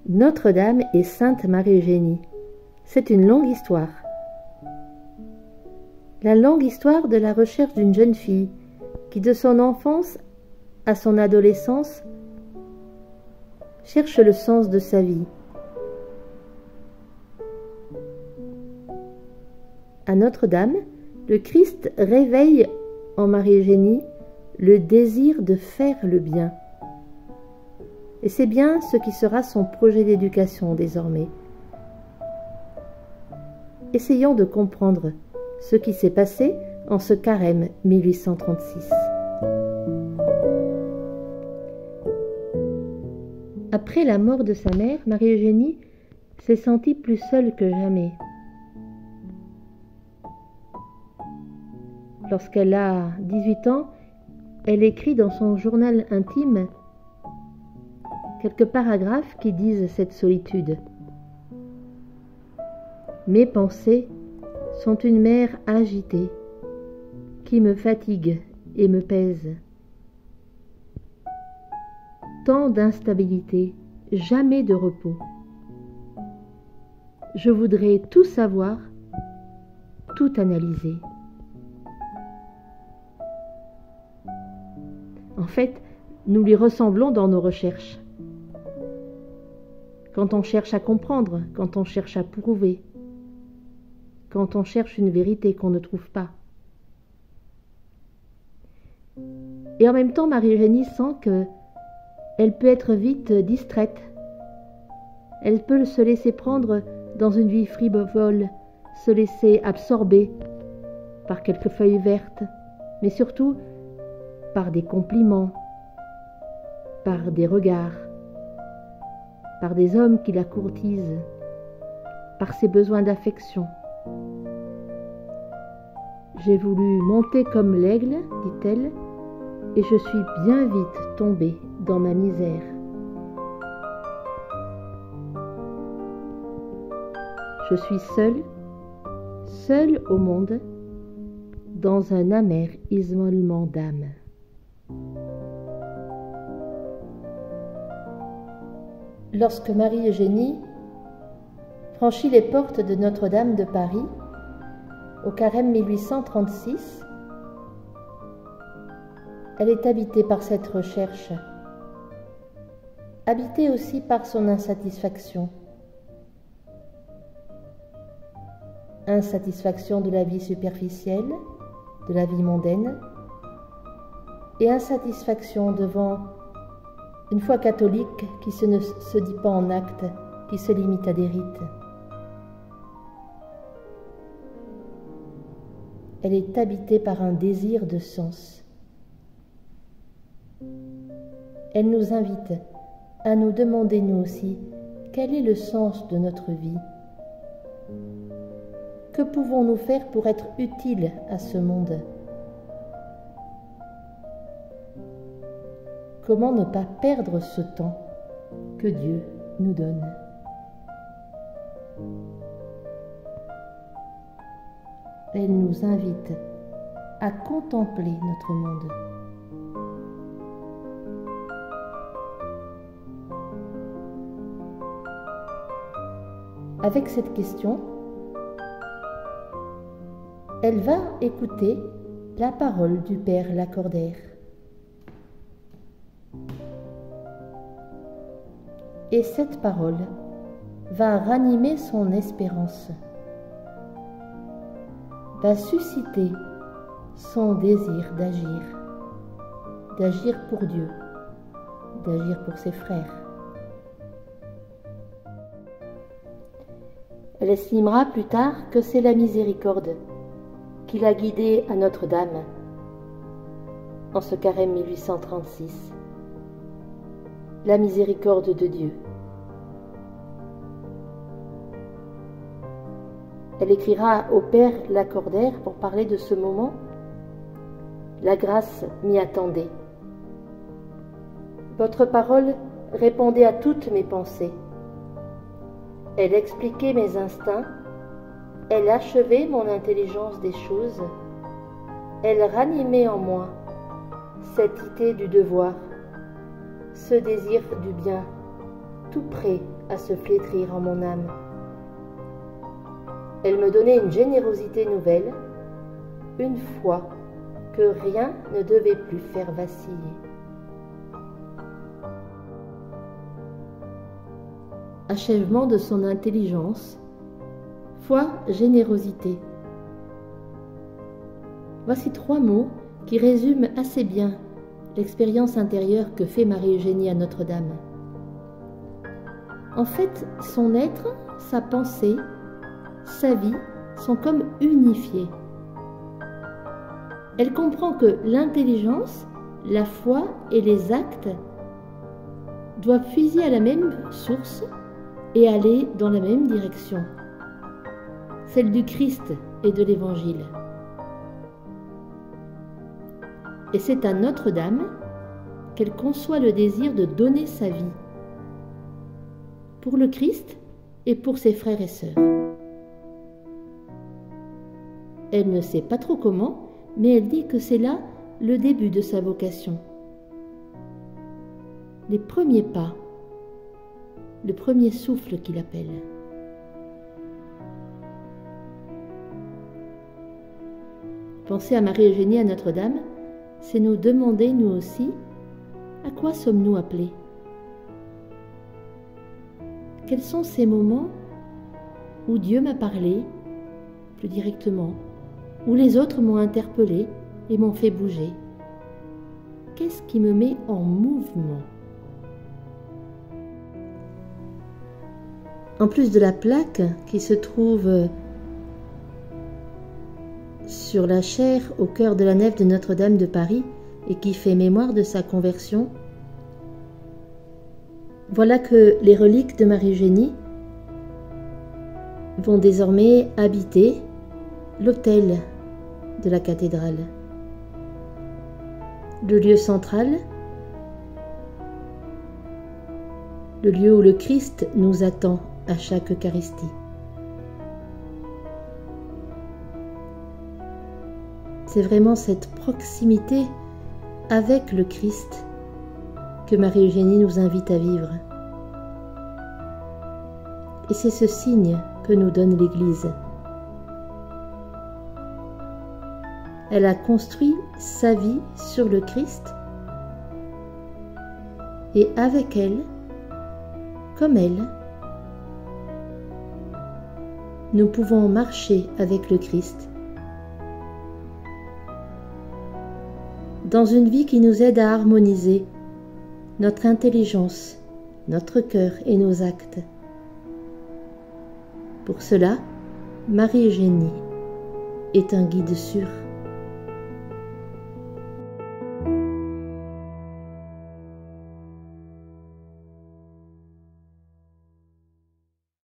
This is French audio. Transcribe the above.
Notre-Dame et Sainte Marie-Eugénie. C'est une longue histoire. La longue histoire de la recherche d'une jeune fille qui, de son enfance à son adolescence, cherche le sens de sa vie. À Notre-Dame, le Christ réveille en Marie-Eugénie le désir de faire le bien. Et c'est bien ce qui sera son projet d'éducation désormais. Essayons de comprendre ce qui s'est passé en ce carême 1836. Après la mort de sa mère, Marie-Eugénie s'est sentie plus seule que jamais. Lorsqu'elle a 18 ans, elle écrit dans son journal intime quelques paragraphes qui disent cette solitude. Mes pensées sont une mer agitée qui me fatigue et me pèse. Tant d'instabilité, jamais de repos. Je voudrais tout savoir, tout analyser. En fait, nous lui ressemblons dans nos recherches. Quand on cherche à comprendre, quand on cherche à prouver, quand on cherche une vérité qu'on ne trouve pas. Et en même temps, Marie-Eugénie sent qu'elle peut être vite distraite. Elle peut se laisser prendre dans une vie frivole, se laisser absorber par quelques feuilles vertes, mais surtout par des compliments, par des regards, par des hommes qui la courtisent, par ses besoins d'affection. J'ai voulu monter comme l'aigle, dit-elle, et je suis bien vite tombée dans ma misère. Je suis seule au monde, dans un amer isolement d'âme. Lorsque Marie-Eugénie franchit les portes de Notre-Dame de Paris, au carême 1836, elle est habitée par cette recherche, habitée aussi par son insatisfaction. Insatisfaction de la vie superficielle, de la vie mondaine, et insatisfaction devant une foi catholique qui ne se dit pas en actes, qui se limite à des rites. Elle est habitée par un désir de sens. Elle nous invite à nous demander nous aussi quel est le sens de notre vie. Que pouvons-nous faire pour être utiles à ce monde? Comment ne pas perdre ce temps que Dieu nous donne? Elle nous invite à contempler notre monde. Avec cette question, elle va écouter la parole du Père Lacordaire. Et cette parole va ranimer son espérance, va susciter son désir d'agir pour Dieu, d'agir pour ses frères. Elle estimera plus tard que c'est la miséricorde qui l'a guidée à Notre-Dame en ce carême 1836. La miséricorde de Dieu. Elle écrira au Père Lacordaire pour parler de ce moment. La grâce m'y attendait. Votre parole répondait à toutes mes pensées. Elle expliquait mes instincts. Elle achevait mon intelligence des choses. Elle ranimait en moi cette idée du devoir. ce désir du bien, tout prêt à se flétrir en mon âme. Elle me donnait une générosité nouvelle, une foi que rien ne devait plus faire vaciller. Achèvement de son intelligence, foi, générosité. Voici 3 mots qui résument assez bien l'expérience intérieure que fait Marie-Eugénie à Notre-Dame. En fait, son être, sa pensée, sa vie sont comme unifiés. Elle comprend que l'intelligence, la foi et les actes doivent puiser à la même source et aller dans la même direction, celle du Christ et de l'Évangile. Et c'est à Notre-Dame qu'elle conçoit le désir de donner sa vie pour le Christ et pour ses frères et sœurs. Elle ne sait pas trop comment, mais elle dit que c'est là le début de sa vocation. Les premiers pas, le premier souffle qu'il appelle. Penser à Marie-Eugénie à Notre-Dame, c'est nous demander, nous aussi, à quoi sommes-nous appelés? Quels sont ces moments où Dieu m'a parlé, plus directement, où les autres m'ont interpellé et m'ont fait bouger? Qu'est-ce qui me met en mouvement? En plus de la plaque qui se trouve sur la chaire au cœur de la nef de Notre-Dame de Paris et qui fait mémoire de sa conversion, voilà que les reliques de Marie-Eugénie vont désormais habiter l'autel de la cathédrale, le lieu central, le lieu où le Christ nous attend à chaque Eucharistie. C'est vraiment cette proximité avec le Christ que Marie-Eugénie nous invite à vivre. Et c'est ce signe que nous donne l'Église. Elle a construit sa vie sur le Christ et avec elle, comme elle, nous pouvons marcher avec le Christ dans une vie qui nous aide à harmoniser notre intelligence, notre cœur et nos actes. Pour cela, Marie-Eugénie est un guide sûr.